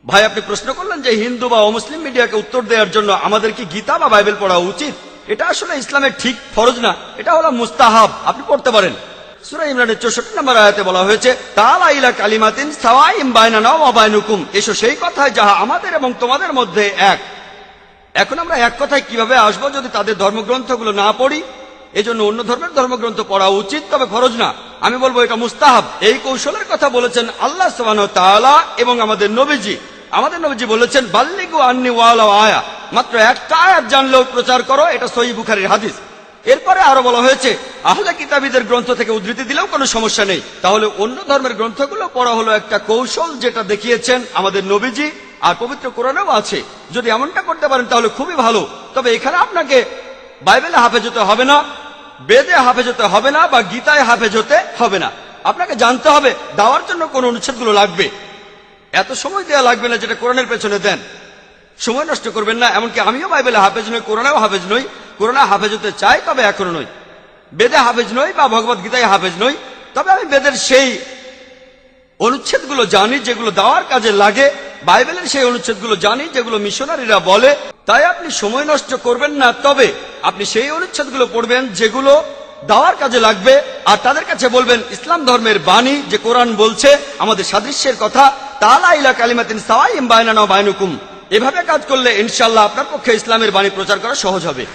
ভাই, আপনি প্রশ্ন করলেন যে হিন্দু বা অমুসলিম মিডিয়াকে উত্তর দেওয়ার জন্য আমাদের কি গীতা বা বাইবেল পড়া উচিত। এটা আসলে ইসলামের ঠিক ফরজ না, এটা হলো মুস্তাহাব, আপনি পড়তে পারেন। সূরা ইমরানের 64 নম্বর আয়াতে বলা হয়েছে, তাআলা ইলা কালিমাতিন সাওয়াইম বাইনানা ওয়া বাইনুকুম, এসো সেই কথায় যাহা আমাদের এবং তোমাদের মধ্যে এক। এখন আমরা এক কথায় কিভাবে আসবো যদি তাদের ধর্মগ্রন্থগুলো না পড়ি? এজন্য অন্য ধর্মের ধর্মগ্রন্থ পড়া উচিত, তবে ফরজ না। আমি বলবো এটা মুস্তাহাব। এই কৌশলের কথা বলেছেন আল্লাহ সুবহানাহু ওয়া তাআলা এবং আমাদের নবীজি। আমাদের নবীজি বলেছেন, বাল্লিগু আন্নি ওয়ালাউ আয়া, মাত্র একটা আয়াত জানলেও প্রচার করো, এটা সহিহ বুখারীর হাদিস। এরপরে আরো বলা হয়েছে, আহলে কিতাবীদের গ্রন্থ থেকে উদ্ধৃতি দিলেও কোনো সমস্যা নেই। তাহলে অন্য ধর্মের গ্রন্থগুলো পড়া হলো একটা কৌশল, যেটা দেখিয়েছেন আমাদের নবীজি, আর পবিত্র কোরআনেও আছে। যদি এমনটা করতে পারেন তাহলে খুবই ভালো। তবে এখানে আপনাকে বাইবেলে হাফেজ হতে হবে না, বেদে হাফেজ হতে হবে না, বা গীতায় হাফেজ হতে হবে না। আপনাকে জানতে হবে দাওয়ার জন্য কোন অনুচ্ছেদগুলো লাগবে। এত সময় দেওয়া লাগবে না যেটা কোরআনের পেছনে দেন। সময় নষ্ট করবেন না। এমনকি আমিও বাইবেলে হাফেজ নই, কোরআনেও হাফেজ নই। কোরআনে হাফেজ হতে চাই, তবে এখনো নই। বেদে হাফেজ নই বা ভগবত গীতায় হাফেজ নই, তবে আমি বেদের সেই অনুচ্ছেদগুলো জানি যেগুলো দাওয়ার কাজে লাগে, বাইবেলের সেই অনুচ্ছেদগুলো জানি যেগুলো মিশনারিরা বলে। তাই আপনি সময় নষ্ট করবেন না, তবে আপনি সেই অনুচ্ছেদগুলো পড়বেন যেগুলো দাওয়ার কাজে লাগবে, আর তাদের কাছে বলবেন ইসলাম ধর্মের বাণী, যে কোরআন বলছে আমাদের সাদৃশ্যের কথা, তাআলা ইলা কালিমাতিন সাওয়াইম বাইনানা ওয়া বাইনুকুম। এভাবে কাজ করলে ইনশাআল্লাহ আপনার পক্ষে ইসলামের বাণী প্রচার করা সহজ হবে।